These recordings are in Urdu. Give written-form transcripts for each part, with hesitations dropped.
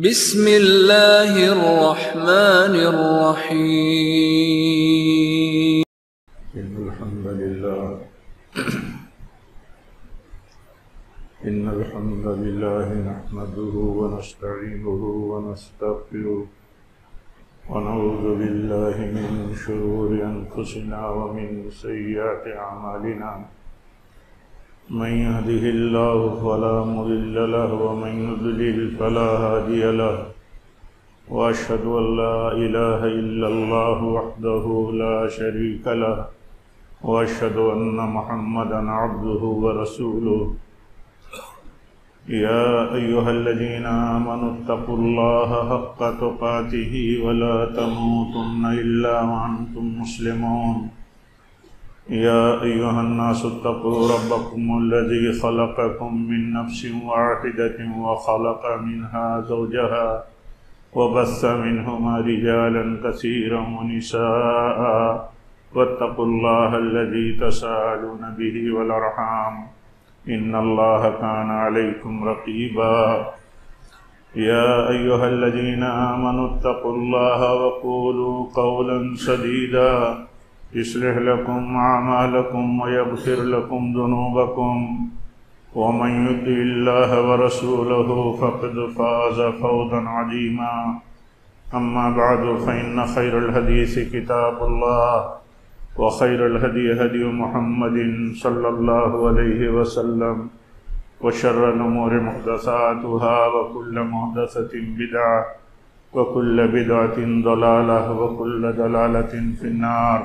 بسم اللہ الرحمن الرحیم ان الحمد للہ نحمده ونستعینه ونستغفره ونعوذ باللہ من شرور انفسنا ومن سیئات اعمالنا من يهده الله فلا مضل له ومن يضلل فلا هادي له واشهد ان لا اله الا الله وحده لا شريك له واشهد ان محمدا عبده ورسوله يا ايها الذين امنوا اتقوا الله حق تقاته ولا تموتن الا وانتم مسلمون يا أيها الناس اتقوا ربكم الذي خلقكم من نفس واحدة وخلق منها زوجها وبث منهما رجالا كثيرا ونساء واتقوا الله الذي تساءلون به والأرحام إن الله كان عليكم رقيبا يا أيها الذين آمنوا اتقوا الله وقولوا قولا سديدا يصلح لكم أعمالكم ويغفر لكم ذنوبكم ومن يطع الله ورسوله فقد فاز فوزا عظيما أما بعد فإن خير الحديث كتاب الله وخير الهدي هدي محمد صلى الله عليه وسلم وشر الأمور محدثاتها وكل محدثة بدعة وكل بدعة ضلالة وكل ضلالة في النار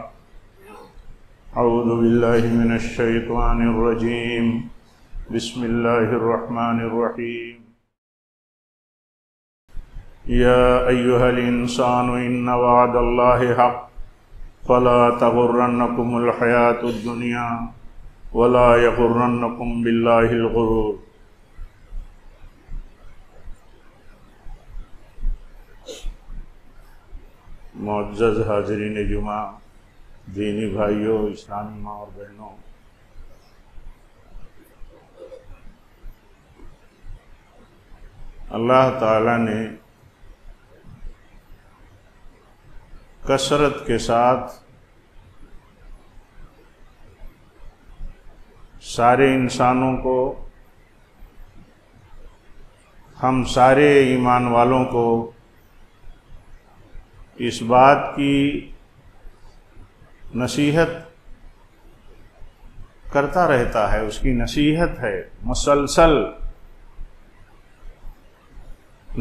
اعوذ باللہ من الشیطان الرجیم بسم اللہ الرحمن الرحیم یا ایہا الانسان ان وعد اللہ حق فلا تغرنکم الحیاة الدنیا ولا یغرنکم باللہ الغرور۔ معزز حاضرین جمعہ، دینی بھائیوں، اسلامی ماں اور بہنوں، اللہ تعالیٰ نے کثرت کے ساتھ سارے انسانوں کو، ہم سارے ایمان والوں کو اس بات کی نصیحت کرتا رہتا ہے، اس کی نصیحت ہے مسلسل۔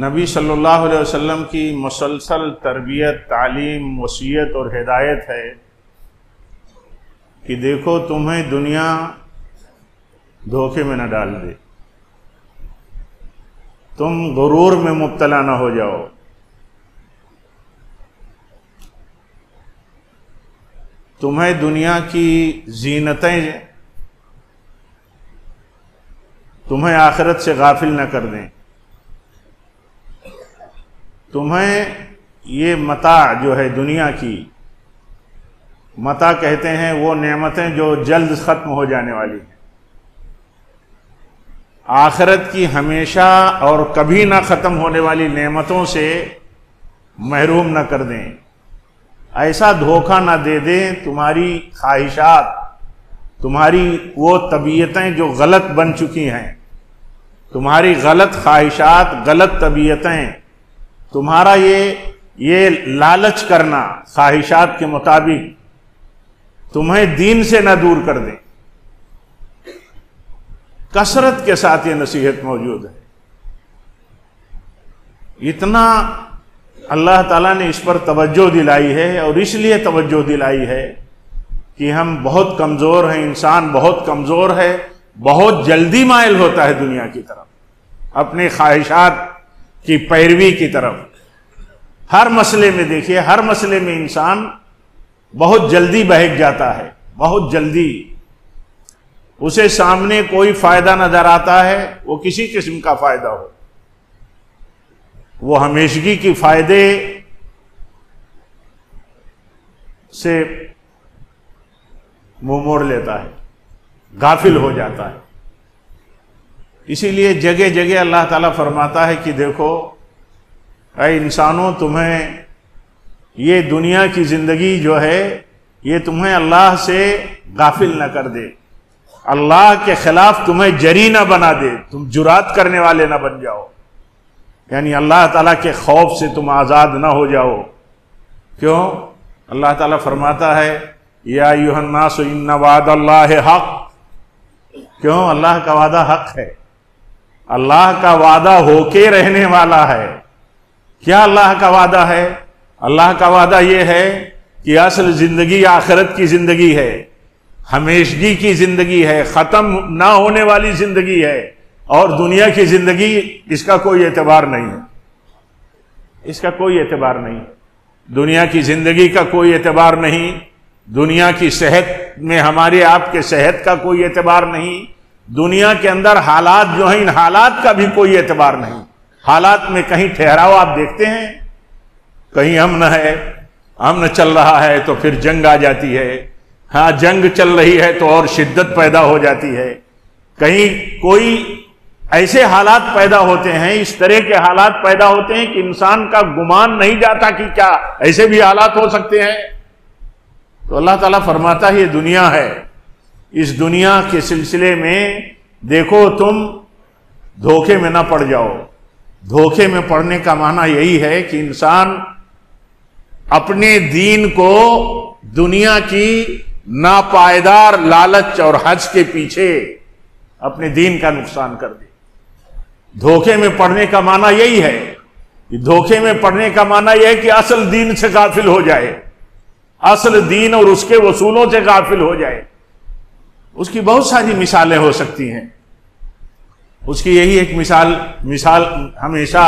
نبی صلی اللہ علیہ وسلم کی مسلسل تربیت، تعلیم، وصیت اور ہدایت ہے کہ دیکھو تمہیں دنیا دھوکے میں نہ ڈال دے، تم غرور میں مبتلا نہ ہو جاؤ، تمہیں دنیا کی زینتیں تمہیں آخرت سے غافل نہ کر دیں، تمہیں یہ متاع جو ہے دنیا کی، متاع کہتے ہیں وہ نعمتیں جو جلد ختم ہو جانے والی ہیں، آخرت کی ہمیشہ اور کبھی نہ ختم ہونے والی نعمتوں سے محروم نہ کر دیں، ایسا دھوکہ نہ دے دیں تمہاری خواہشات، تمہاری وہ طبیعتیں جو غلط بن چکی ہیں، تمہاری غلط خواہشات، غلط طبیعتیں، تمہارا یہ لالچ کرنا خواہشات کے مطابق تمہیں دین سے نہ دور کر دیں۔ کثرت کے ساتھ یہ نصیحت موجود ہے، اتنا اللہ تعالیٰ نے اس پر توجہ دلائی ہے، اور اس لیے توجہ دلائی ہے کہ ہم بہت کمزور ہیں، انسان بہت کمزور ہے، بہت جلدی مائل ہوتا ہے دنیا کی طرف، اپنے خواہشات کی پیروی کی طرف۔ ہر مسئلے میں دیکھیے، ہر مسئلے میں انسان بہت جلدی بہک جاتا ہے، بہت جلدی اسے سامنے کوئی فائدہ نظر آتا ہے، وہ کسی قسم کا فائدہ ہو، وہ ہمیشگی کی فائدے سے منہ موڑ لیتا ہے، غافل ہو جاتا ہے۔ اسی لیے جگہ جگہ اللہ تعالیٰ فرماتا ہے کہ دیکھو اے انسانوں تمہیں یہ دنیا کی زندگی جو ہے یہ تمہیں اللہ سے غافل نہ کر دے، اللہ کے خلاف تمہیں جری نہ بنا دے، تم جرات کرنے والے نہ بن جاؤ، یعنی اللہ تعالیٰ کے خوف سے تم آزاد نہ ہو جاؤ۔ کیوں؟ اللہ تعالیٰ فرماتا ہے یا ایھا الناس ان وعد اللہ حق۔ کیوں؟ اللہ کا وعدہ حق ہے، اللہ کا وعدہ ہو کے رہنے والا ہے۔ کیا اللہ کا وعدہ ہے؟ اللہ کا وعدہ یہ ہے کہ اصل زندگی آخرت کی زندگی ہے، ہمیشگی کی زندگی ہے، ختم نہ ہونے والی زندگی ہے، اور دنیا کی زندگی اس کا کوئی اعتبار نہیں ہے، اس کا کوئی اعتبار نہیں، دنیا کی زندگی کا کوئی اعتبار نہیں، دنیا کی صحت میں ہمارے آپ کے صحت کا کوئی اعتبار نہیں، دنیا کے اندر حالات جو ہیں ان حالات کا بھی کوئی اعتبار نہیں۔ حالات میں کہیں ٹھہراؤ آپ دیکھتے ہیں، کہیں امن ہے، امن چل رہا ہے تو پھر جنگ آ جاتی ہے، ہاں جنگ چل رہی ہے تو اور شدت پیدا ہو جاتی ہے، کہیں کوئی ایسے حالات پیدا ہوتے ہیں، اس طرح کے حالات پیدا ہوتے ہیں کہ انسان کا گمان نہیں جاتا کہ کیا ایسے بھی حالات ہو سکتے ہیں۔ تو اللہ تعالیٰ فرماتا ہے یہ دنیا ہے، اس دنیا کے سلسلے میں دیکھو تم دھوکے میں نہ پڑ جاؤ۔ دھوکے میں پڑنے کا معنی یہی ہے کہ انسان اپنے دین کو دنیا کی ناپائیدار لالچ اور حج کے پیچھے اپنے دین کا نقصان کر دے۔ دھوکے میں پڑنے کا معنی یہی ہے، دھوکے میں پڑنے کا معنی یہ ہے کہ اصل دین سے غافل ہو جائے، اصل دین اور اس کے اصولوں سے غافل ہو جائے۔ اس کی بہت ساری مثالیں ہو سکتی ہیں، اس کی یہی ایک مثال ہمیشہ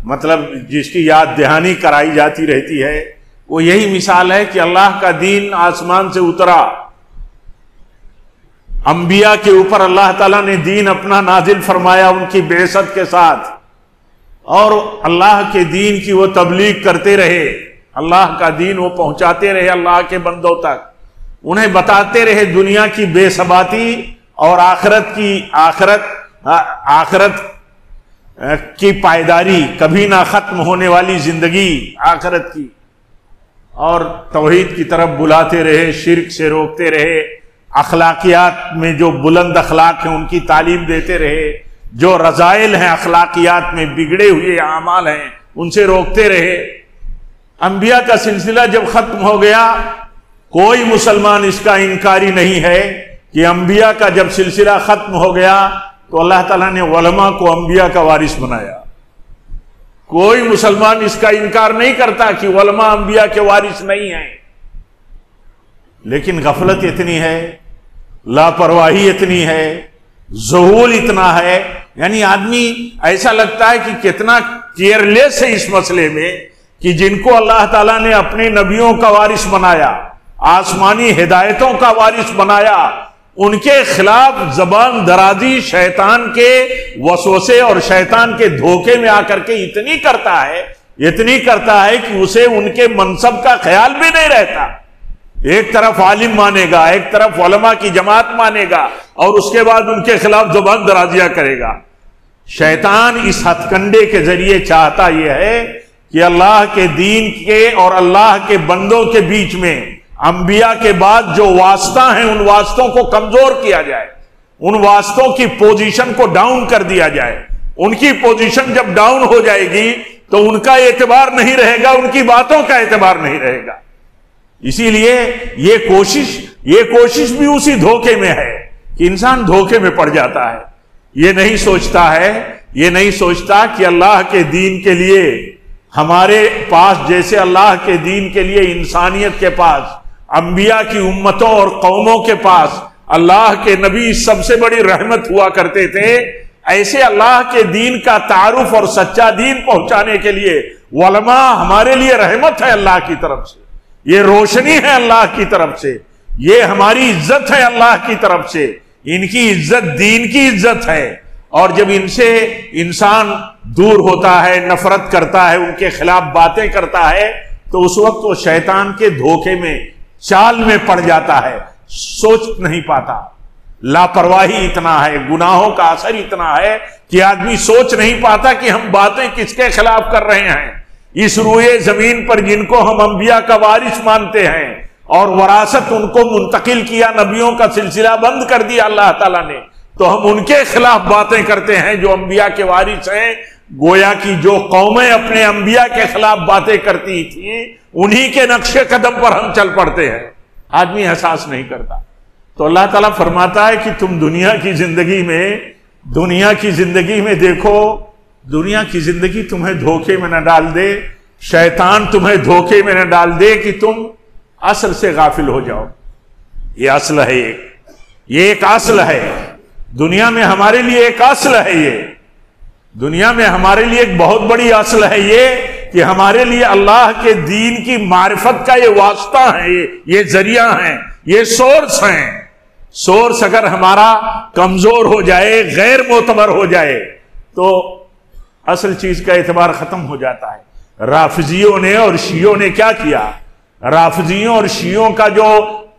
مطلب جس کی یاد دہانی کرائی جاتی رہتی ہے وہ یہی مثال ہے کہ اللہ کا دین آسمان سے اترا، انبیاء کے اوپر اللہ تعالیٰ نے دین اپنا نازل فرمایا ان کی بعثت کے ساتھ، اور اللہ کے دین کی وہ تبلیغ کرتے رہے، اللہ کا دین وہ پہنچاتے رہے اللہ کے بندوں تک، انہیں بتاتے رہے دنیا کی بے ثباتی اور آخرت کی پائیداری، کبھی نہ ختم ہونے والی زندگی آخرت کی، اور توحید کی طرف بلاتے رہے، شرک سے روکتے رہے، اخلاقیات میں جو بلند اخلاق ہیں ان کی تعلیم دیتے رہے، جو رذائل ہیں اخلاقیات میں بگڑے ہوئے اعمال ہیں ان سے روکتے رہے۔ انبیاء کا سلسلہ جب ختم ہو گیا، کوئی مسلمان اس کا انکاری نہیں ہے کہ انبیاء کا جب سلسلہ ختم ہو گیا تو اللہ تعالیٰ نے علماء کو انبیاء کا وارث بنایا۔ کوئی مسلمان اس کا انکار نہیں کرتا کہ علماء انبیاء کے وارث نہیں ہیں، لیکن غفلت اتنی ہے، لاپرواہی اتنی ہے، ذہول اتنا ہے، یعنی آدمی ایسا لگتا ہے کہ کتنا کیئرلیس ہے اس مسئلے میں کہ جن کو اللہ تعالیٰ نے اپنے نبیوں کا وارث بنایا، آسمانی ہدایتوں کا وارث بنایا، ان کے خلاف زبان درازی شیطان کے وسوسے اور شیطان کے دھوکے میں آ کر کے اتنی کرتا ہے کہ اسے ان کے منصب کا خیال بھی نہیں رہتا۔ ایک طرف عالم مانے گا، ایک طرف علماء کی جماعت مانے گا، اور اس کے بعد ان کے خلاف زبان درازیاں کرے گا۔ شیطان اس ہتھ کنڈے کے ذریعے چاہتا یہ ہے کہ اللہ کے دین کے اور اللہ کے بندوں کے بیچ میں انبیاء کے بعد جو واسطہ ہیں ان واسطوں کو کمزور کیا جائے، ان واسطوں کی پوزیشن کو ڈاؤن کر دیا جائے۔ ان کی پوزیشن جب ڈاؤن ہو جائے گی تو ان کا اعتبار نہیں رہے گا، ان کی باتوں کا اعتبار نہیں رہے گا۔ اسی لیے یہ کوشش بھی اسی دھوکے میں ہے کہ انسان دھوکے میں پڑ جاتا ہے، یہ نہیں سوچتا کہ اللہ کے دین کے لیے ہمارے پاس جیسے اللہ کے دین کے لیے انسانیت کے پاس، انبیاء کی امتوں اور قوموں کے پاس اللہ کے نبی سب سے بڑی رحمت ہوا کرتے تھے، ایسے اللہ کے دین کا تعارف اور سچا دین پہنچانے کے لیے علماء ہمارے لیے رحمت ہے اللہ کی طرف سے، یہ روشنی ہے اللہ کی طرف سے، یہ ہماری عزت ہے اللہ کی طرف سے، ان کی عزت دین کی عزت ہے۔ اور جب ان سے انسان دور ہوتا ہے، نفرت کرتا ہے، ان کے خلاف باتیں کرتا ہے، تو اس وقت وہ شیطان کے دھوکے میں چال میں پڑ جاتا ہے، سوچ نہیں پاتا۔ لاپرواہی اتنا ہے، گناہوں کا اثر اتنا ہے کہ آدمی سوچ نہیں پاتا کہ ہم باتیں کس کے خلاف کر رہے ہیں، اس روئے زمین پر جن کو ہم انبیاء کا وارث مانتے ہیں اور وراثت ان کو منتقل کیا، نبیوں کا سلسلہ بند کر دیا اللہ تعالیٰ نے، تو ہم ان کے خلاف باتیں کرتے ہیں جو انبیاء کے وارث ہیں۔ گویا کی جو قومیں اپنے انبیاء کے خلاف باتیں کرتی تھیں انہی کے نقش قدم پر ہم چل پڑتے ہیں، آدمی احساس نہیں کرتا۔ تو اللہ تعالیٰ فرماتا ہے کہ تم دنیا کی زندگی میں دیکھو، دنیا کی زندگی تمہیں دھوکے میں نہ ڈال دے، شیطان تمہیں دھوکے میں نہ ڈال دے کہ تم اصل سے غافل ہو جاؤ۔ یہ اصل ہے، یہ ایک اصل ہے دنیا میں ہمارے لیے، ایک اصل ہے یہ دنیا میں ہمارے لیے ایک بہت بڑی اصل ہے یہ کہ ہمارے لیے اللہ کے دین کی معرفت کا یہ واسطہ ہے، یہ ذریعہ ہیں، یہ سورس ہیں۔ سورس اگر ہمارا کمزور ہو جائے، غیر معتبر ہو جائے تو اصل چیز کا اعتبار ختم ہو جاتا ہے۔ رافضیوں نے اور شیعوں نے کیا کیا؟ رافضیوں اور شیعوں کا جو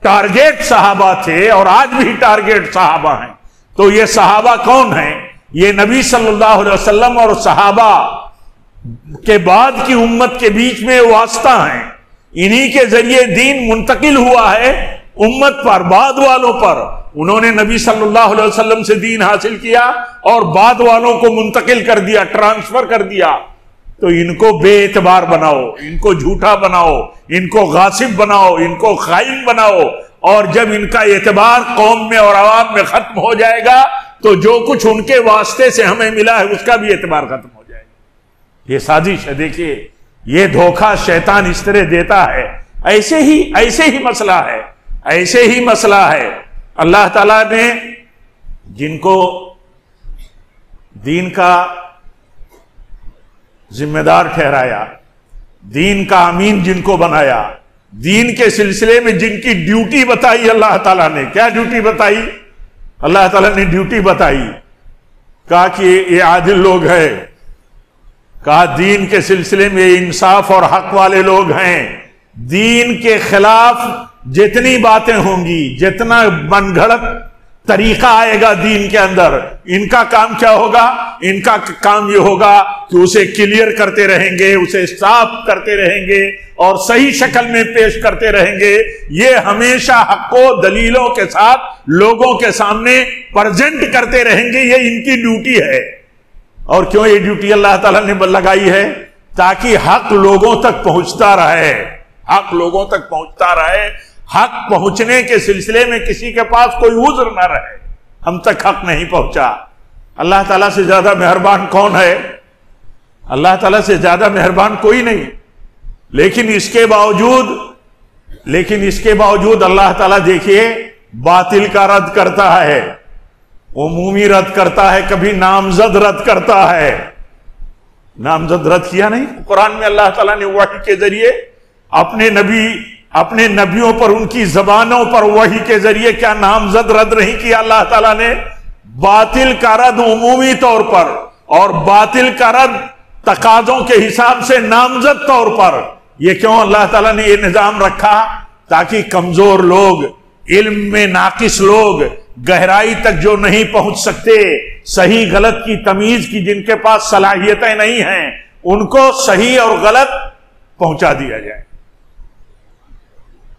ٹارگیٹ صحابہ تھے اور آج بھی ٹارگیٹ صحابہ ہیں، تو یہ صحابہ کون ہیں؟ یہ نبی صلی اللہ علیہ وسلم اور صحابہ کے بعد کی امت کے بیچ میں واسطہ ہیں۔ انہی کے ذریعے دین منتقل ہوا ہے امت پر، بعد والوں پر۔ انہوں نے نبی صلی اللہ علیہ وسلم سے دین حاصل کیا اور بعد والوں کو منتقل کر دیا، ٹرانسفر کر دیا۔ تو ان کو بے اعتبار بناؤ، ان کو جھوٹا بناؤ، ان کو غاصب بناؤ، ان کو خائن بناؤ، اور جب ان کا اعتبار قوم میں اور عوام میں ختم ہو جائے گا تو جو کچھ ان کے واسطے سے ہمیں ملا ہے اس کا بھی اعتبار ختم ہو جائے گا۔ یہ سازش ہے، دیکھیے یہ دھوکہ شیطان اس طرح دیتا ہے۔ ایسے ہی مسئلہ ہے۔ اللہ تعالیٰ نے جن کو دین کا ذمہ دار ٹھہرایا، دین کا امین جن کو بنایا، دین کے سلسلے میں جن کی ڈیوٹی بتائی اللہ تعالیٰ نے، کیا ڈیوٹی بتائی؟ اللہ تعالیٰ نے ڈیوٹی بتائی، کہا کہ یہ عادل لوگ ہیں، کہا دین کے سلسلے میں انصاف اور حق والے لوگ ہیں، دین کے خلاف جتنی باتیں ہوں گی، جتنا من گھڑت طریقہ آئے گا دین کے اندر، ان کا کام کیا ہوگا؟ ان کا کام یہ ہوگا کہ اسے کلیئر کرتے رہیں گے، اسے صاف کرتے رہیں گے اور صحیح شکل میں پیش کرتے رہیں گے۔ یہ ہمیشہ حق کو دلیلوں کے ساتھ لوگوں کے سامنے پریزنٹ کرتے رہیں گے، یہ ان کی ڈیوٹی ہے۔ اور کیوں یہ ڈیوٹی اللہ تعالیٰ نے لگائی ہے؟ تاکہ حق لوگوں تک پہنچتا رہے، حق لوگوں تک پہنچتا رہے، حق پہنچنے کے سلسلے میں کسی کے پاس کوئی عذر نہ رہے۔ ہم تک حق نہیں پہنچا، اللہ تعالیٰ سے زیادہ مہربان کون ہے؟ اللہ تعالیٰ سے زیادہ مہربان کوئی نہیں۔ لیکن اس کے باوجود اللہ تعالیٰ دیکھیے باطل کا رد کرتا ہے، عمومی رد کرتا ہے، کبھی نامزد رد کرتا ہے۔ نامزد رد کیا نہیں؟ قرآن میں اللہ تعالیٰ نے وحی کے ذریعے اپنے نبیوں پر، ان کی زبانوں پر وحی کے ذریعے کیا نامزد رد نہیں کیا اللہ تعالیٰ نے؟ باطل کا رد عمومی طور پر اور باطل کا رد تقاضوں کے حساب سے نامزد طور پر۔ یہ کیوں اللہ تعالیٰ نے یہ نظام رکھا؟ تاکہ کمزور لوگ، علم میں ناقص لوگ، گہرائی تک جو نہیں پہنچ سکتے، صحیح غلط کی تمیز کی جن کے پاس صلاحیتیں نہیں ہیں، ان کو صحیح اور غلط پہنچا دیا جائے،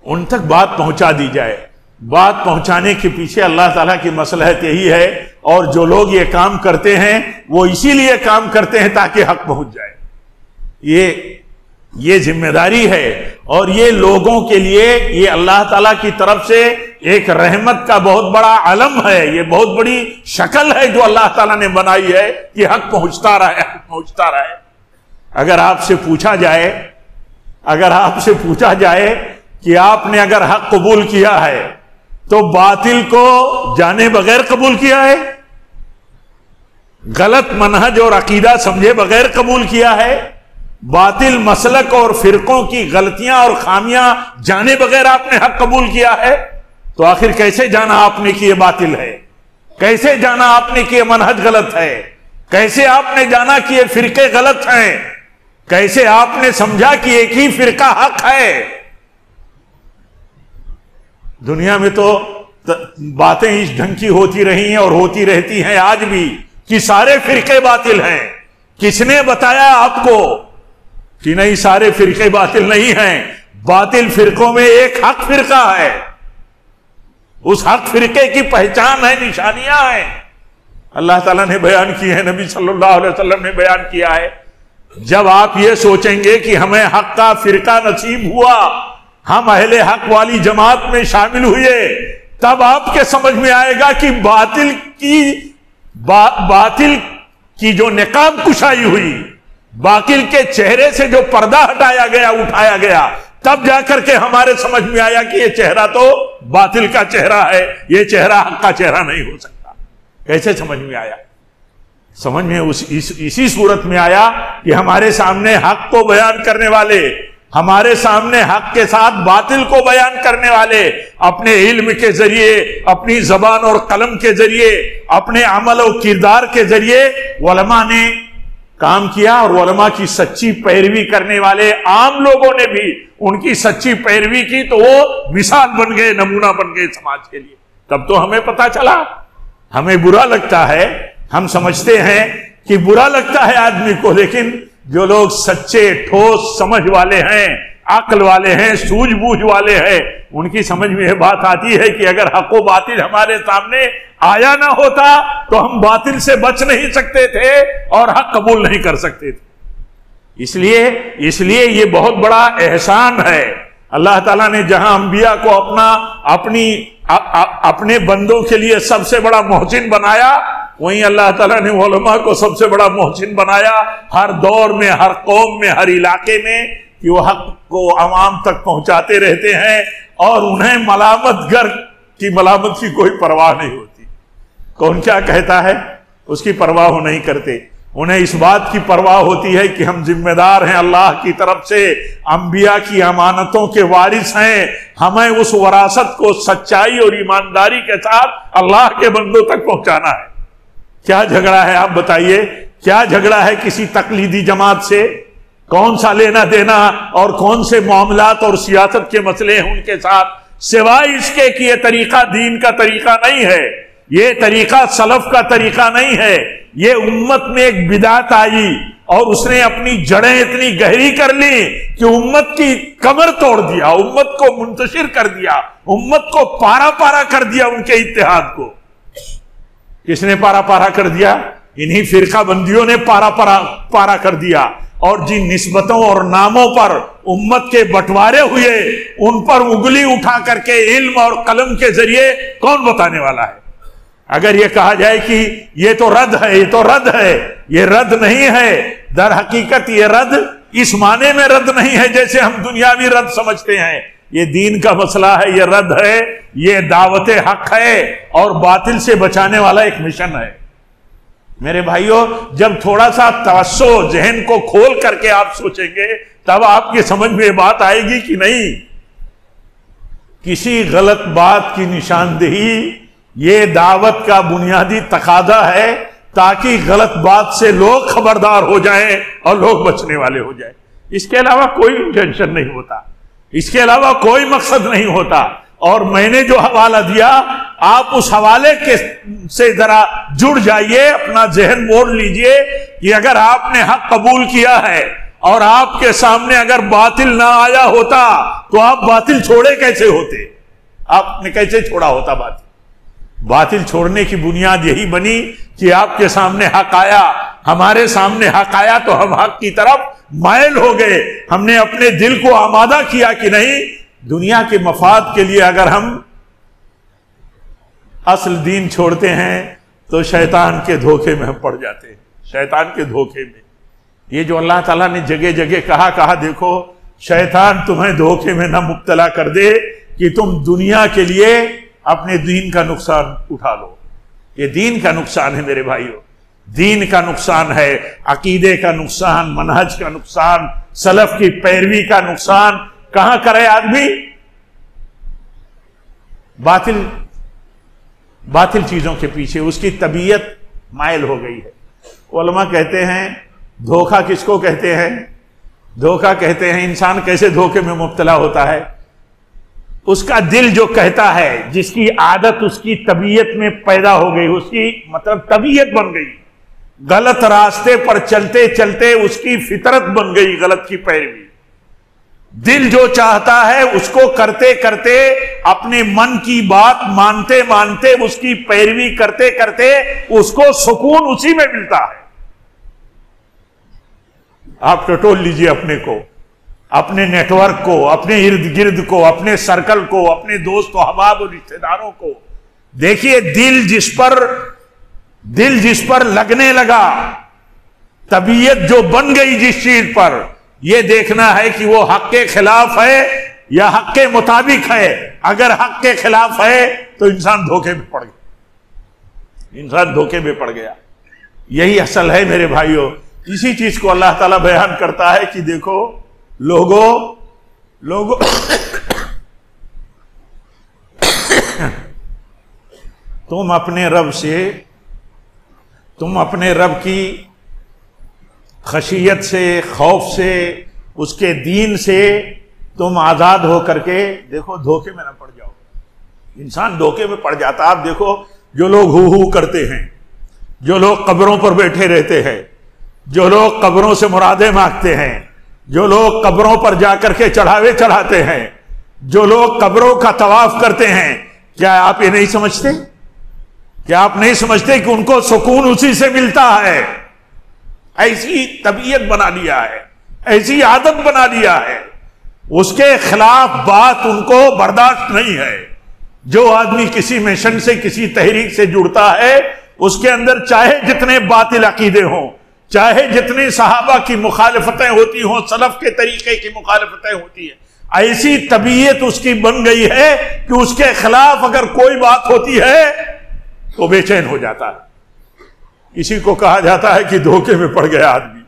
ان تک بات پہنچا دی جائے۔ بات پہنچانے کے پیچھے اللہ تعالیٰ کی مصلحت یہی ہے، اور جو لوگ یہ کام کرتے ہیں وہ اسی لیے کام کرتے ہیں تاکہ حق پہنچ جائے۔ یہ ذمہ داری ہے، اور یہ لوگوں کے لیے یہ اللہ تعالیٰ کی طرف سے ایک رحمت کا بہت بڑا علم ہے، یہ بہت بڑی شکل ہے جو اللہ تعالیٰ نے بنائی ہے کہ حق پہنچتا رہے، حق پہنچتا رہے۔ اگر آپ سے پوچھا جائے کہ آپ نے اگر حق قبول کیا ہے تو باطل کو جانے بغیر قبول کیا ہے، غلط منہج اور عقیدہ سمجھے بغیر قبول کیا ہے، باطل مسلک اور فرقوں کی غلطیاں اور خامیاں جانے بغیر آپ نے حق قبول کیا ہے، تو آخر کیسے جانا آپ نے کہ یہ باطل ہے؟ کیسے جانا آپ نے کہ یہ منہج غلط ہے؟ کیسے آپ نے جانا کہ یہ فرقے غلط ہیں؟ کیسے آپ نے سمجھا کہ ایک ہی فرقہ حق ہے؟ دنیا میں تو باتیں اس ڈھنگ کی ہوتی رہی ہیں اور ہوتی رہتی ہیں آج بھی کہ سارے فرقے باطل ہیں۔ کس نے بتایا آپ کو کہ نہیں سارے فرقے باطل نہیں ہیں، باطل فرقوں میں ایک حق فرقہ ہے، اس حق فرقے کی پہچان ہے، نشانیاں ہیں، اللہ تعالیٰ نے بیان کی ہے، نبی صلی اللہ علیہ وسلم نے بیان کیا ہے۔ جب آپ یہ سوچیں گے کہ ہمیں حق کا فرقہ نصیب ہوا، ہم اہل حق والی جماعت میں شامل ہوئے، تب آپ کے سمجھ میں آئے گا کہ باطل کی جو نقاب کشائی ہوئی، باطل کے چہرے سے جو پردہ ہٹایا گیا، اٹھایا گیا، تب جا کر کے ہمارے سمجھ میں آیا کہ یہ چہرہ تو باطل کا چہرہ ہے، یہ چہرہ حق کا چہرہ نہیں ہو سکتا۔ کیسے سمجھ میں آیا؟ سمجھ میں اسی صورت میں آیا کہ ہمارے سامنے حق کو بیان کرنے والے، ہمارے سامنے حق کے ساتھ باطل کو بیان کرنے والے اپنے علم کے ذریعے، اپنی زبان اور قلم کے ذریعے، اپنے عمل و کردار کے ذریعے علماء نے کام کیا، اور علماء کی سچی پیروی کرنے والے عام لوگوں نے بھی ان کی سچی پیروی کی، تو وہ مثال بن گئے، نمونہ بن گئے سماج کے لیے۔ تب تو ہمیں پتا چلا۔ ہمیں برا لگتا ہے، ہم سمجھتے ہیں کہ برا لگتا ہے آدمی کو، لیکن جو لوگ سچے ٹھوس سمجھ والے ہیں، عقل والے ہیں، سوجھ بوجھ والے ہیں، ان کی سمجھ میں یہ بات آتی ہے کہ اگر حق و باطل ہمارے سامنے آیا نہ ہوتا تو ہم باطل سے بچ نہیں سکتے تھے اور حق قبول نہیں کر سکتے تھے۔ اس لیے یہ بہت بڑا احسان ہے اللہ تعالیٰ نے، جہاں انبیاء کو اپنے بندوں کے لیے سب سے بڑا محسن بنایا، وہیں اللہ تعالیٰ نے علماء کو سب سے بڑا محسن بنایا، ہر دور میں، ہر قوم میں، ہر علاقے میں، کہ وہ حق کو عوام تک پہنچاتے رہتے ہیں، اور انہیں ملامت کی کوئی پرواہ نہیں ہوتی۔ کون کیا کہتا ہے اس کی پرواہ وہ نہیں کرتے، انہیں اس بات کی پرواہ ہوتی ہے کہ ہم ذمہ دار ہیں، اللہ کی طرف سے انبیاء کی امانتوں کے وارث ہیں، ہمیں اس وراثت کو سچائی اور ایمانداری کے ساتھ اللہ کے بندوں تک پہنچانا ہے۔ کیا جھگڑا ہے آپ بتائیے؟ کیا جھگڑا ہے کسی تقلیدی جماعت سے؟ کون سا لینا دینا اور کون سے معاملات اور سیاست کے مسئلے ہیں ان کے ساتھ، سوائے اس کے کہ یہ طریقہ دین کا طریقہ نہیں ہے، یہ طریقہ سلف کا طریقہ نہیں ہے، یہ امت میں ایک بدعت آئی اور اس نے اپنی جڑیں اتنی گہری کر لی کہ امت کی کمر توڑ دیا، امت کو منتشر کر دیا، امت کو پارا پارا کر دیا، ان کے اتحاد کو۔ کس نے پارا پارا کر دیا؟ انہی فرقہ بندیوں نے پارا کر دیا، اور جن نسبتوں اور ناموں پر امت کے بٹوارے ہوئے ان پر انگلی اٹھا کر کے علم اور قلم کے ذریعے کون بتانے والا ہے؟ اگر یہ کہا جائے کہ یہ تو رد ہے، یہ تو رد ہے، یہ رد نہیں ہے۔ در حقیقت یہ رد اس معنی میں رد نہیں ہے جیسے ہم دنیاوی رد سمجھتے ہیں، یہ دین کا مسئلہ ہے، یہ رد ہے، یہ دعوت حق ہے اور باطل سے بچانے والا ایک مشن ہے۔ میرے بھائیوں، جب تھوڑا سا توسع ذہن کو کھول کر کے آپ سوچیں گے تب آپ کی سمجھ میں یہ بات آئے گی کہ نہیں، کسی غلط بات کی نشاندہی یہ دعوت کا بنیادی تقاضا ہے، تاکہ غلط بات سے لوگ خبردار ہو جائیں اور لوگ بچنے والے ہو جائیں۔ اس کے علاوہ کوئی انٹینشن نہیں ہوتا، اس کے علاوہ کوئی مقصد نہیں ہوتا۔ اور میں نے جو حوالہ دیا، آپ اس حوالے سے ذرا جڑ جائیے، اپنا ذہن موڑ لیجئے کہ اگر آپ نے حق قبول کیا ہے اور آپ کے سامنے اگر باطل نہ آیا ہوتا تو آپ باطل چھوڑے کیسے ہوتے؟ آپ نے کیسے چھوڑا ہوتا باطل؟ باطل چھوڑنے کی بنیاد یہی بنی کہ آپ کے سامنے حق آیا، ہمارے سامنے حق آیا تو ہم حق کی طرف مائل ہو گئے، ہم نے اپنے دل کو آمادہ کیا کہ نہیں، دنیا کے مفاد کے لیے اگر ہم اصل دین چھوڑتے ہیں تو شیطان کے دھوکے میں ہم پڑ جاتے ہیں، شیطان کے دھوکے میں۔ یہ جو اللہ تعالیٰ نے جگہ جگہ کہا دیکھو شیطان تمہیں دھوکے میں نہ مبتلا کر دے کہ تم دنیا کے لیے اپنے دین کا نقصان اٹھا لو۔ یہ دین کا نقصان ہے میرے بھائیوں، دین کا نقصان ہے، عقیدے کا نقصان، منہج کا نقصان، سلف کی پیروی کا نقصان کہاں کرے آدمی؟ باطل چیزوں کے پیچھے اس کی طبیعت مائل ہو گئی ہے۔ علماء کہتے ہیں دھوکہ کس کو کہتے ہیں؟ دھوکہ کہتے ہیں انسان کیسے دھوکے میں مبتلا ہوتا ہے؟ اس کا دل جو کہتا ہے، جس کی عادت اس کی طبیعت میں پیدا ہو گئی، اس کی مطلب طبیعت بن گئی، غلط راستے پر چلتے چلتے اس کی فطرت بن گئی غلط کی پیروی. دل جو چاہتا ہے اس کو کرتے کرتے اپنے من کی بات مانتے مانتے اس کی پیروی کرتے کرتے اس کو سکون اسی میں ملتا ہے. آپ ٹٹول لیجئے اپنے کو، اپنے نیٹ ورک کو، اپنے ارد گرد کو، اپنے سرکل کو، اپنے دوست و احباب اور رشتے داروں کو دیکھیے. دل جس پر لگنے لگا، طبیعت جو بن گئی جس چیز پر، یہ دیکھنا ہے کہ وہ حق کے خلاف ہے یا حق کے مطابق ہے. اگر حق کے خلاف ہے تو انسان دھوکے میں پڑ گیا، انسان دھوکے میں پڑ گیا. یہی اصل ہے میرے بھائیوں. اسی چیز کو اللہ تعالیٰ بیان کرتا ہے کہ دیکھو لوگوں تم اپنے رب کی خشیت سے، خوف سے، اس کے دین سے تم آزاد ہو کر کے دیکھو دھوکے میں نہ پڑ جاؤ. انسان دھوکے میں پڑ جاتا. آپ دیکھو جو لوگ ہو کرتے ہیں، جو لوگ قبروں پر بیٹھے رہتے ہیں، جو لوگ قبروں سے مرادیں مانگتے ہیں، جو لوگ قبروں پر جا کر کے چڑھاوے چڑھاتے ہیں، جو لوگ قبروں کا طواف کرتے ہیں، کیا آپ یہ نہیں سمجھتے؟ کیا آپ نہیں سمجھتے کہ ان کو سکون اسی سے ملتا ہے؟ ایسی طبیعت بنا لیا ہے، ایسی عادت بنا لیا ہے. اس کے خلاف بات ان کو برداشت نہیں ہے. جو آدمی کسی مشن سے، کسی تحریک سے جڑتا ہے، اس کے اندر چاہے جتنے باطل عقیدے ہوں، چاہے جتنے صحابہ کی مخالفتیں ہوتی ہوں، سلف کے طریقے کی مخالفتیں ہوتی ہیں، ایسی طبیعت اس کی بن گئی ہے کہ اس کے خلاف اگر کوئی بات ہوتی ہے تو بے چین ہو جاتا ہے. اسی کو کہا جاتا ہے کہ دھوکے میں پڑ گیا آدمی.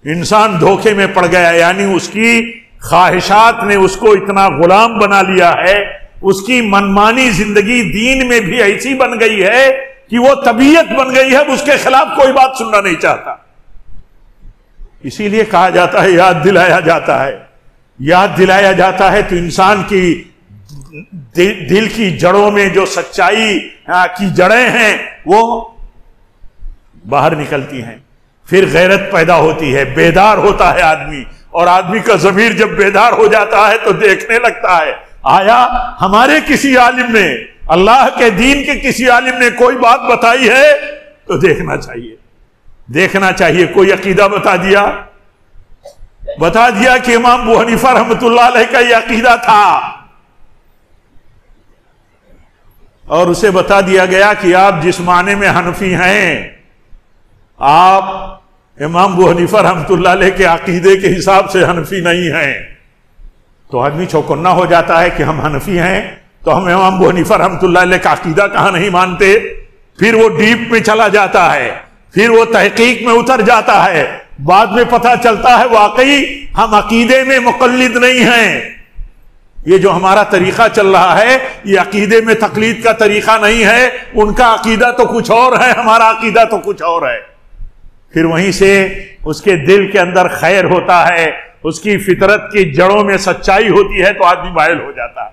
انسان دھوکے میں پڑ گیا، یعنی اس کی خواہشات نے اس کو اتنا غلام بنا لیا ہے. اس کی منمانی زندگی دین میں بھی ایسی بن گئی ہے کہ وہ طبیعت بن گئی ہے، اس کے خلاف کوئی بات سننا نہیں چاہتا. اسی لیے کہا جاتا ہے، یاد دلایا جاتا ہے تو انسان کی دل کی جڑوں میں جو سچائی کی جڑیں ہیں وہ باہر نکلتی ہیں. پھر غیرت پیدا ہوتی ہے، بیدار ہوتا ہے آدمی. اور آدمی کا ضمیر جب بیدار ہو جاتا ہے تو دیکھنے لگتا ہے، آیا ہمارے کسی عالم نے، اللہ کے دین کے کسی عالم نے کوئی بات بتائی ہے تو دیکھنا چاہیے. کوئی عقیدہ بتا دیا کہ امام ابو حنیفہ رحمۃ اللہ علیہ کا یہ عقیدہ تھا، اور اسے بتا دیا گیا کہ آپ جس معنی میں حنفی ہیں، آپ امام ابو حنیفہ رحمۃ اللہ علیہ کے عقیدے کے حساب سے حنفی نہیں ہیں. تو آدمی چوکنا ہو جاتا ہے کہ ہم حنفی ہیں تو ہم امام ابو حنیفہ رحمۃ اللہ علیہ کا عقیدہ کہاں نہیں مانتے. پھر وہ ڈیپ میں چلا جاتا ہے، پھر وہ تحقیق میں اتر جاتا ہے. بعد میں پتہ چلتا ہے واقعی ہم عقیدے میں مقلد نہیں ہیں. یہ جو ہمارا طریقہ چل رہا ہے یہ عقیدے میں تقلید کا طریقہ نہیں ہے. ان کا عقیدہ تو کچھ اور ہے، ہمارا عقیدہ تو کچھ اور ہے. پھر وہیں سے اس کے دل کے اندر خیر ہوتا ہے، اس کی فطرت کی جڑوں میں سچائی ہوتی ہے تو آدمی مائل ہو جاتا ہے.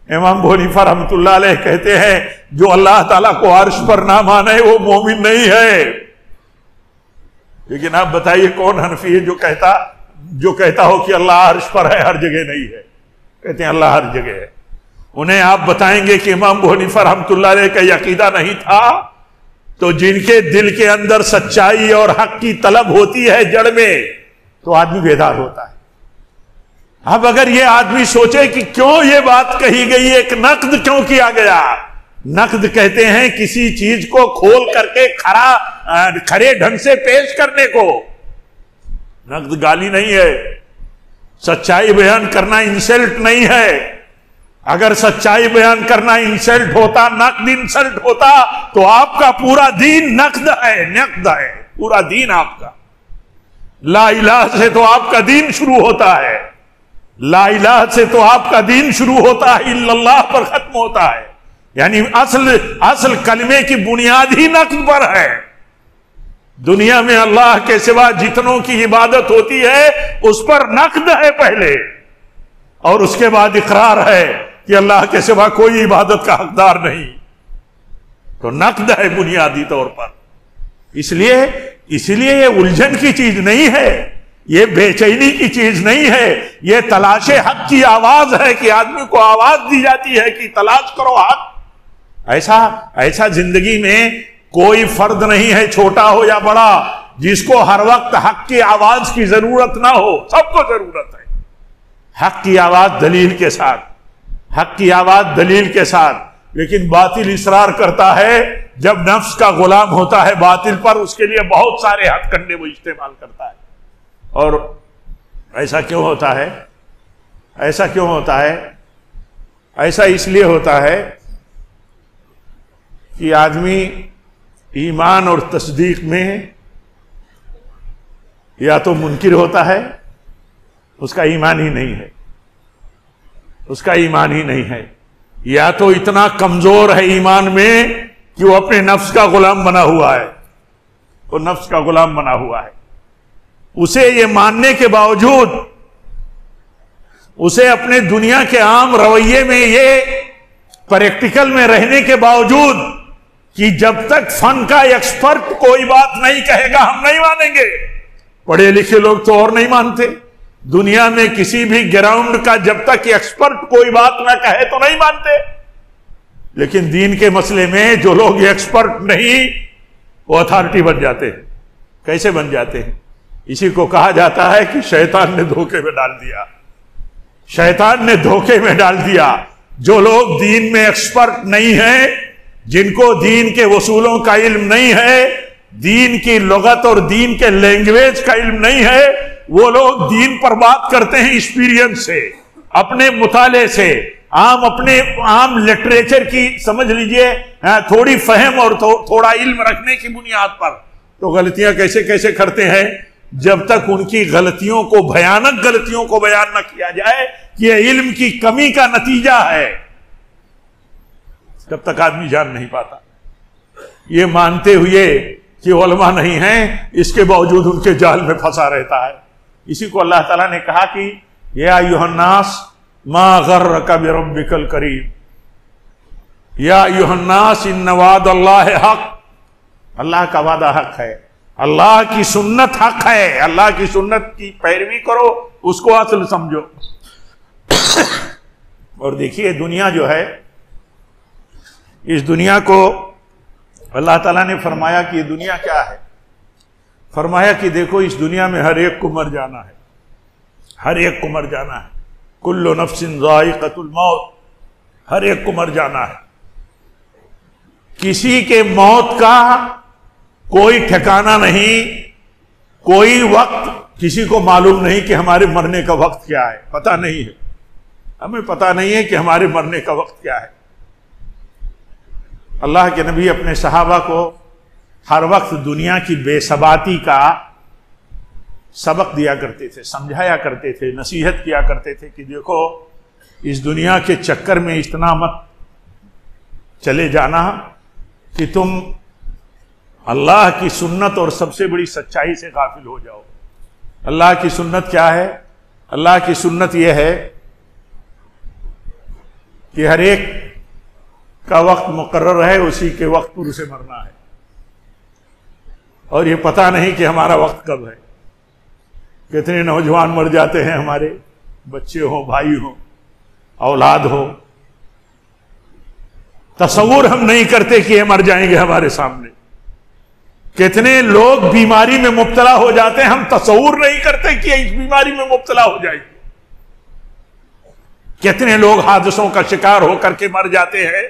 امام ابو حنیفہ رحمۃ اللہ علیہ کہتے ہیں جو اللہ تعالیٰ کو عرش پر نہ مانے وہ مومن نہیں ہے. لیکن آپ بتائیے کون حنفی ہے جو کہتا ہو کہ اللہ عرش پر ہے، ہر جگہ نہیں ہے؟ کہتے ہیں اللہ ہر جگہ ہے. انہیں آپ بتائیں گے کہ امام ابو حنیفہ رحمۃ اللہ علیہ کا یہ عقیدہ نہیں تھا، تو جن کے دل کے اندر سچائی اور حق کی طلب ہوتی ہے جڑ میں تو آدمی بیدار ہوتا ہے. اب اگر یہ آدمی سوچے کہ کیوں یہ بات کہی گئی، ایک نقد کیوں کیا گیا. نقد کہتے ہیں کسی چیز کو کھول کر کے کھرے ڈھنگ سے پیش کرنے کو. نقد گالی نہیں ہے، سچائی بیان کرنا انسلٹ نہیں ہے. اگر سچائی بیان کرنا انسلٹ ہوتا، نقد انسلٹ ہوتا، تو آپ کا پورا دین نقد ہے پورا دین آپ کا. لا الہ سے تو آپ کا دین شروع ہوتا ہے، لا الہ سے تو آپ کا دین شروع ہوتا ہے، الا اللہ پر ختم ہوتا ہے. یعنی اصل کلمے کی بنیاد ہی نقد پر ہے. دنیا میں اللہ کے سوا جتنوں کی عبادت ہوتی ہے اس پر نقد ہے پہلے، اور اس کے بعد اقرار ہے کہ اللہ کے سوا کوئی عبادت کا حقدار نہیں. تو نقد ہے بنیادی طور پر. اس لیے یہ الجھن کی چیز نہیں ہے، یہ بے چینی کی چیز نہیں ہے، یہ تلاش حق کی آواز ہے کہ آدمی کو آواز دی جاتی ہے کہ تلاش کرو حق۔ ایسا زندگی میں کوئی فرد نہیں ہے، چھوٹا ہو یا بڑا، جس کو ہر وقت حق کی آواز کی ضرورت نہ ہو۔ سب کو ضرورت ہے حق کی آواز، دلیل کے ساتھ، حق کی آواز دلیل کے ساتھ۔ لیکن باطل اصرار کرتا ہے، جب نفس کا غلام ہوتا ہے باطل پر، اس کے لیے بہت سارے ہتھ کنڈے وہ استعمال کرتا ہے۔ اور ایسا کیوں ہوتا ہے؟ ایسا کیوں ہوتا ہے؟ ایسا اس لیے ہوتا ہے کہ آدمی ایمان اور تصدیق میں یا تو منکر ہوتا ہے، اس کا ایمان ہی نہیں ہے، اس کا ایمان ہی نہیں ہے، یا تو اتنا کمزور ہے ایمان میں کہ وہ اپنے نفس کا غلام بنا ہوا ہے، وہ نفس کا غلام بنا ہوا ہے۔ اسے یہ ماننے کے باوجود، اسے اپنے دنیا کے عام رویے میں یہ پریکٹیکل میں رہنے کے باوجود کہ جب تک فن کا ایکسپرٹ کوئی بات نہیں کہے گا ہم نہیں مانیں گے۔ پڑھے لکھے لوگ تو اور نہیں مانتے، دنیا میں کسی بھی گراؤنڈ کا جب تک ایکسپرٹ کوئی بات نہ کہے تو نہیں مانتے، لیکن دین کے مسئلے میں جو لوگ ایکسپرٹ نہیں وہ اتھارٹی بن جاتے ہیں۔ کیسے بن جاتے ہیں؟ اسی کو کہا جاتا ہے کہ شیطان نے دھوکے میں ڈال دیا، شیطان نے دھوکے میں ڈال دیا۔ جو لوگ دین میں ایکسپرٹ نہیں ہیں، جن کو دین کے اصولوں کا علم نہیں ہے، دین کی لغت اور دین کے لینگویج کا علم نہیں ہے، وہ لوگ دین پر بات کرتے ہیں ایکسپیرینس سے، اپنے مطالعے سے، اپنے عام لٹریچر کی سمجھ لیجئے تھوڑی فہم اور تھوڑا علم رکھنے کی بنیاد پر۔ تو غلطیاں کیسے کیسے کرتے ہیں؟ جب تک ان کی غلطیوں کو، بھیانک غلطیوں کو بیان نہ کیا جائے کہ یہ علم کی کمی کا نتیجہ ہے، تب تک آدمی جان نہیں پاتا۔ یہ مانتے ہوئے کہ علماء نہیں ہیں، اس کے باوجود ان کے جال میں پھنسا رہتا ہے۔ اسی کو اللہ تعالیٰ نے کہا کہ یا ایھا الناس ما غرک بربک الکریم، یا ایھا الناس ان وعد اللہ حق، اللہ کا وعدہ حق ہے، اللہ کی سنت حق ہے، اللہ کی سنت کی پیروی کرو، اس کو اصل سمجھو۔ اور دیکھیے دنیا جو ہے، اس دنیا کو اللہ تعالیٰ نے فرمایا کہ یہ دنیا کیا ہے؟ فرمایا کہ دیکھو اس دنیا میں ہر ایک کو مر جانا ہے، ہر ایک کو مر جانا ہے، کل نفس ذائقۃ الموت، ہر ایک کو مر جانا ہے۔ کسی کے موت کا کوئی ٹھکانہ نہیں، کوئی وقت کسی کو معلوم نہیں کہ ہمارے مرنے کا وقت کیا ہے، پتہ نہیں ہے، ہمیں پتہ نہیں ہے کہ ہمارے مرنے کا وقت کیا ہے۔ اللہ کے نبی اپنے صحابہ کو ہر وقت دنیا کی بے ثباتی کا سبق دیا کرتے تھے، سمجھایا کرتے تھے، نصیحت کیا کرتے تھے کہ دیکھو اس دنیا کے چکر میں اتنا مت چلے جانا کہ تم اللہ کی سنت اور سب سے بڑی سچائی سے غافل ہو جاؤ۔ اللہ کی سنت کیا ہے؟ اللہ کی سنت یہ ہے کہ ہر ایک کا وقت مقرر ہے، اسی کے وقت پر اسے مرنا ہے، اور یہ پتہ نہیں کہ ہمارا وقت کب ہے۔ کتنے نوجوان مر جاتے ہیں، ہمارے بچے ہوں، بھائی ہوں، اولاد ہو، تصور ہم نہیں کرتے کہ یہ مر جائیں گے ہمارے سامنے۔ کتنے لوگ بیماری میں مبتلا ہو جاتے ہیں، ہم تصور نہیں کرتے کہ اس بیماری میں مبتلا ہو جائیں گے۔ کتنے لوگ حادثوں کا شکار ہو کر کے مر جاتے ہیں،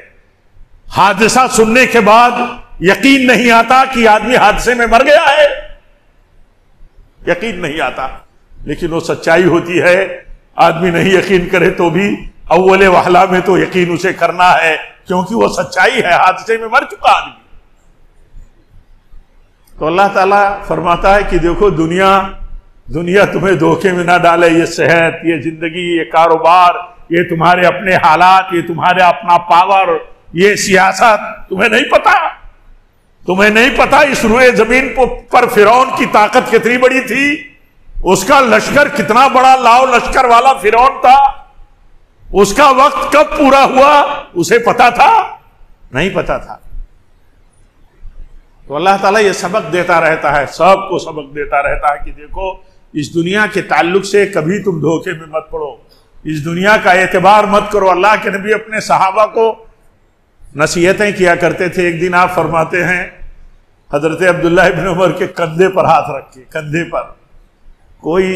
حادثہ سننے کے بعد یقین نہیں آتا کہ آدمی حادثے میں مر گیا ہے، یقین نہیں آتا، لیکن وہ سچائی ہوتی ہے۔ آدمی نہیں یقین کرے تو بھی اول وہلہ میں تو یقین اسے کرنا ہے، کیونکہ وہ سچائی ہے، حادثے میں مر چکا آدمی۔ تو اللہ تعالیٰ فرماتا ہے کہ دیکھو دنیا تمہیں دھوکے میں نہ ڈالے، یہ صحت، یہ زندگی، یہ کاروبار، یہ تمہارے اپنے حالات، یہ تمہارا اپنا پاور، یہ سیاست، تمہیں نہیں پتا، تمہیں نہیں پتا اس روئے زمین پر فرعون کی طاقت کتنی بڑی تھی، اس کا لشکر کتنا بڑا لاؤ لشکر والا فرعون تھا، اس کا وقت کب پورا ہوا اسے پتا تھا؟ نہیں پتا تھا۔ تو اللہ تعالیٰ یہ سبق دیتا رہتا ہے، سب کو سبق دیتا رہتا ہے کہ دیکھو اس دنیا کے تعلق سے کبھی تم دھوکے میں مت پڑو، اس دنیا کا اعتبار مت کرو۔ اللہ کے نبی اپنے صحابہ کو نصیحتیں کیا کرتے تھے۔ ایک دن آپ فرماتے ہیں حضرت عبداللہ ابن عمر کے کندھے پر ہاتھ رکھ کے، کندھے پر کوئی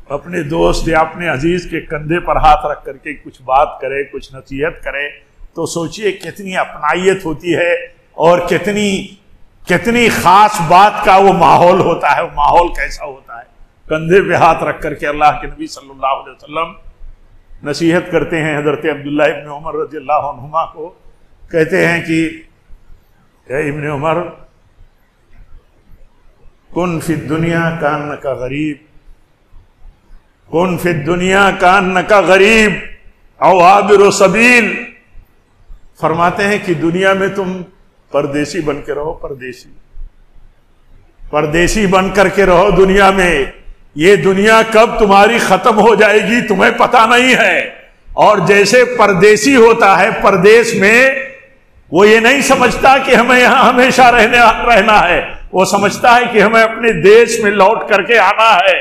اپنے دوست یا اپنے عزیز کے کندھے پر ہاتھ رکھ کر کے کچھ بات کرے، کچھ نصیحت کرے تو سوچئے کتنی اپنائیت ہوتی ہے اور کتنی خاص بات کا وہ ماحول ہوتا ہے، وہ ماحول کیسا ہوتا ہے۔ کندھے پہ ہاتھ رکھ کر کے اللہ کے نبی صلی اللہ علیہ وسلم نصیحت کرتے ہیں حضرت عبداللہ ابن عمر رضی اللہ عنہما کو، کہتے ہیں کہ اے ابن عمر کن فی الدنیا کانک غریب، کن فی الدنیا کانک غریب او عابر سبیل۔ فرماتے ہیں کہ دنیا میں تم پردیسی بن کے رہو، پردیسی بن کر کے رہو دنیا میں۔ یہ دنیا کب تمہاری ختم ہو جائے گی تمہیں پتہ نہیں ہے۔ اور جیسے پردیسی ہوتا ہے پردیس میں، وہ یہ نہیں سمجھتا کہ ہمیں یہاں ہمیشہ رہنا ہے، وہ سمجھتا ہے کہ ہمیں اپنے دیش میں لوٹ کر کے آنا ہے۔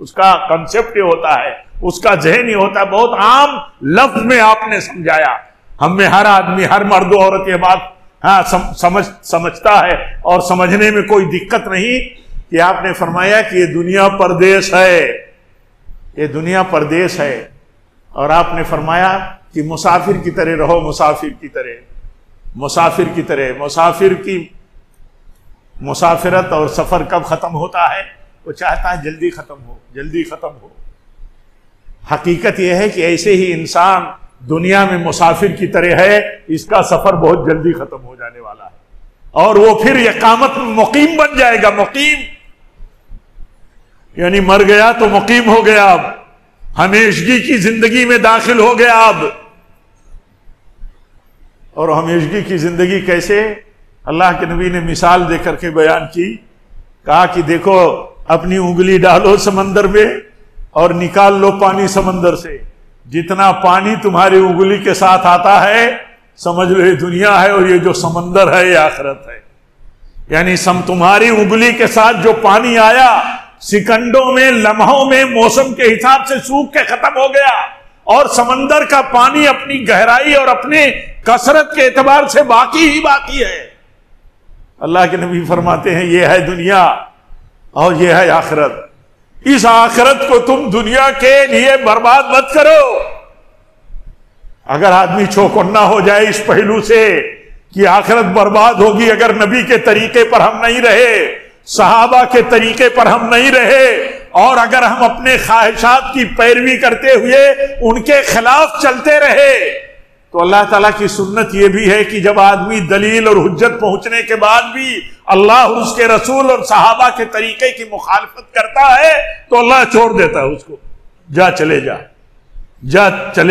اس کا کنسپٹ یہ ہوتا ہے، اس کا ذہن یہ ہوتا ہے۔ بہت عام لفظ میں آپ نے سمجھایا، ہم میں ہر آدمی، ہر مرد و عورت یہ بات سمجھتا ہے اور سمجھنے میں کوئی دقت نہیں کہ آپ نے فرمایا کہ یہ دنیا پردیس ہے، یہ دنیا پردیس ہے۔ اور آپ نے فرمایا کہ مسافر کی طرح رہو، مسافر کی طرح۔ مسافر کی مسافرت اور سفر کب ختم ہوتا ہے؟ وہ چاہتا ہے جلدی ختم ہو۔ حقیقت یہ ہے کہ ایسے ہی انسان دنیا میں مسافر کی طرح ہے، اس کا سفر بہت جلدی ختم ہو جانے والا ہے اور وہ پھر اقامت میں مقیم بن جائے گا۔ مقیم یعنی مر گیا تو مقیم ہو گیا، اب ہمیشگی کی زندگی میں داخل ہو گیا اب۔ اور ہمیشگی کی زندگی کیسے؟ اللہ کے نبی نے مثال دے کر کے بیان کی، کہا کہ دیکھو اپنی انگلی ڈالو سمندر میں اور نکال لو پانی سمندر سے، جتنا پانی تمہاری انگلی کے ساتھ آتا ہے سمجھ لو یہ دنیا ہے، اور یہ جو سمندر ہے یہ آخرت ہے۔ یعنی تمہاری انگلی کے ساتھ جو پانی آیا سیکنڈوں میں، لمحوں میں، موسم کے حساب سے سوکھ کے ختم ہو گیا، اور سمندر کا پانی اپنی گہرائی اور اپنے کثرت کے اعتبار سے باقی ہی باقی ہے۔ اللہ کے نبی فرماتے ہیں یہ ہے دنیا اور یہ ہے آخرت۔ اس آخرت کو تم دنیا کے لیے برباد مت کرو۔ اگر آدمی چوکنا ہو جائے اس پہلو سے کہ آخرت برباد ہوگی اگر نبی کے طریقے پر ہم نہیں رہے، صحابہ کے طریقے پر ہم نہیں رہے، اور اگر ہم اپنے خواہشات کی پیروی کرتے ہوئے ان کے خلاف چلتے رہے، تو اللہ تعالیٰ کی سنت یہ بھی ہے کہ جب آدمی دلیل اور حجت پہنچنے کے بعد بھی اللہ اور اس کے رسول اور صحابہ کے طریقے کی مخالفت کرتا ہے تو اللہ چھوڑ دیتا ہے اس کو، جا چلے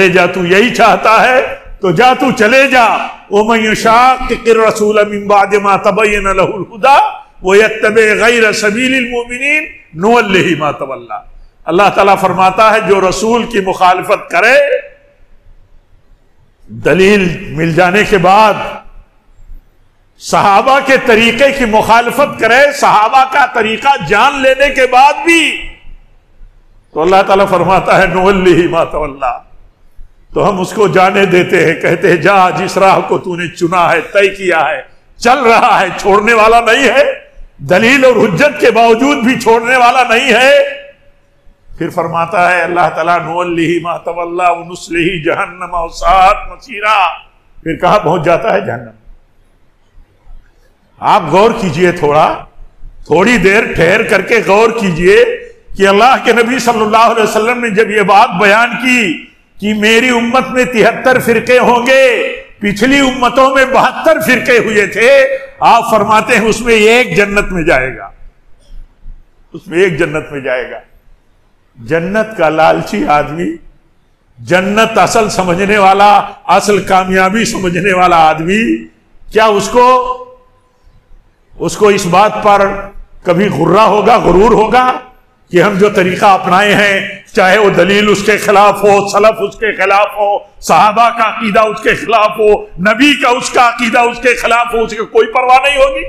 جا، تو یہی چاہتا ہے تو جا تو چلے جا۔ وَمَن يُشَاقِقِ الرَّسُولَ مِن بَعْدِ مَا تَبَيَّنَ لَهُ الْهُدَىٰ وَيَتَّبِعْ غَيْرَ سَبِيلِ الْمُؤْمِنِينَ نُوَلِّهِ مَا تَوَلَّىٰ۔ اللہ تعالیٰ فرماتا ہے جو رسول کی مخالفت کرے، دلیل مل جانے کے بعد صحابہ کے طریقے کی مخالفت کرے، صحابہ کا طریقہ جان لینے کے بعد بھی، تو اللہ تعالیٰ فرماتا ہے نُوَلِّهِ مَا تَوَلَّىٰ، تو ہم اس کو جانے دیتے ہیں، کہتے ہیں جا جس راہ کو تو نے چنا ہے، طے کیا ہے، چل رہا ہے، چھوڑنے والا نہیں ہے، دلیل اور حجت کے باوجود بھی چھوڑنے والا نہیں ہے۔ پھر فرماتا ہے اللہ تعالیٰ نُوَلِّهِ مَا تَوَلَّىٰ وَنُصْلِهِ جَهَنَّمَ وَسَاءَتْ مَصِيرًا، پھر کہاں پہنچ جاتا ہے؟ جہنم۔ آپ غور کیجئے، تھوڑی دیر ٹھہر کر کے غور کیجئے کہ اللہ کے نبی صلی اللہ علیہ وسلم نے جب یہ بات بیان کی کہ میری امت میں 73 فرقے ہوں گے، پچھلی امتوں میں 72 فرقے ہوئے تھے، آپ فرماتے ہیں اس میں ایک جنت میں جائے گا، اس میں ایک جنت میں جائے گا۔ جنت کا لالچی آدمی، جنت اصل سمجھنے والا، اصل کامیابی سمجھنے والا آدمی، کیا اس کو اس بات پر کبھی غرہ ہوگا، غرور ہوگا؟ کہ ہم جو طریقہ اپنائے ہیں، چاہے وہ دلیل اس کے خلاف ہو، سلف اس کے خلاف ہو، صحابہ کا عقیدہ اس کے خلاف ہو، نبی کا اس کا عقیدہ اس کے خلاف ہو، اس کو کوئی پرواہ نہیں ہوگی؟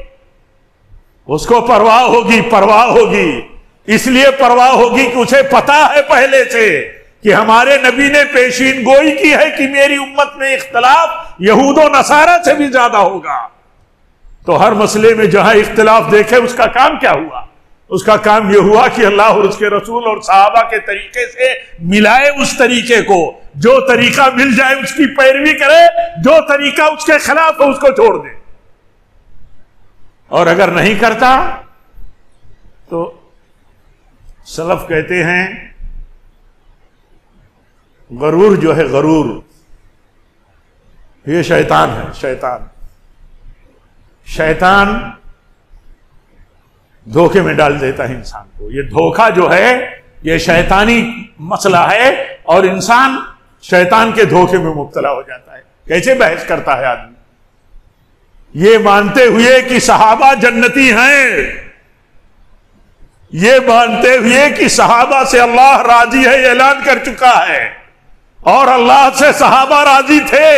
اس کو پرواہ ہوگی، پرواہ ہوگی۔ اس لیے پرواہ ہوگی کہ اسے پتا ہے پہلے سے کہ ہمارے نبی نے پیشین گوئی کی ہے کہ میری امت میں اختلاف یہود و نصارہ سے بھی زیادہ ہوگا۔ تو ہر مسئلے میں جہاں اختلاف دیکھے اس کا کام کیا ہوا؟ اس کا کام یہ ہوا کہ اللہ اور اس کے رسول اور صحابہ کے طریقے سے ملائے اس طریقے کو، جو طریقہ مل جائے اس کی پیروی کرے، جو طریقہ اس کے خلاف ہے اس کو چھوڑ دے۔ اور اگر نہیں کرتا تو سلف کہتے ہیں غرور جو ہے، غرور یہ شیطان ہے، شیطان شیطان دھوکے میں ڈال دیتا ہے انسان کو۔ یہ دھوکہ جو ہے یہ شیطانی مسئلہ ہے، اور انسان شیطان کے دھوکے میں مبتلا ہو جاتا ہے۔ کیسے بحث کرتا ہے آدمی؟ یہ مانتے ہوئے کہ صحابہ جنتی ہیں، یہ مانتے ہوئے کہ صحابہ سے اللہ راضی ہے، اعلان کر چکا ہے، اور اللہ سے صحابہ راضی تھے،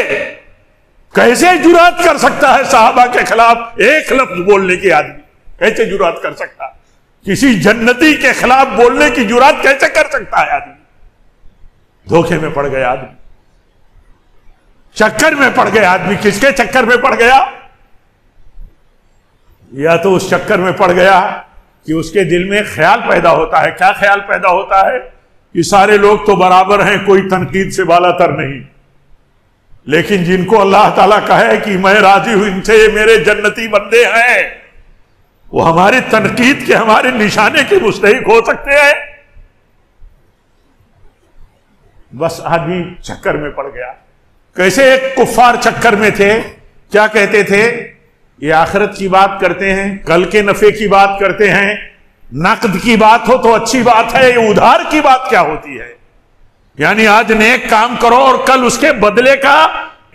کیسے جرات کر سکتا ہے صحابہ کے خلاف ایک لفظ بولنے کی؟ آدمی کیسے جرات کر سکتا؟ کسی جنتی کے خلاف بولنے کی جرات کیسے کر سکتا ہے آدمی؟ دھوکے میں پڑ گیا آدمی، چکر میں پڑ گیا آدمی۔ کس کے چکر میں پڑ گیا؟ یا تو اس چکر میں پڑ گیا کہ اس کے دل میں خیال پیدا ہوتا ہے۔ کیا خیال پیدا ہوتا ہے؟ کہ سارے لوگ تو برابر ہیں، کوئی تنقید سے بالا تر نہیں، لیکن جن کو اللہ تعالیٰ کہے کہ میں راضی ہوں ان سے، یہ میرے جنتی بندے ہیں، وہ ہماری تنقید کے، ہمارے نشانے کے مستحق ہو سکتے ہیں۔ بس آدمی چکر میں پڑ گیا۔ کیسے ایک کفار چکر میں تھے، کیا کہتے تھے؟ یہ آخرت کی بات کرتے ہیں، کل کے نفع کی بات کرتے ہیں، نقد کی بات ہو تو اچھی بات ہے، یہ ادھار کی بات کیا ہوتی ہے؟ یعنی آج نیک کام کرو اور کل اس کے بدلے کا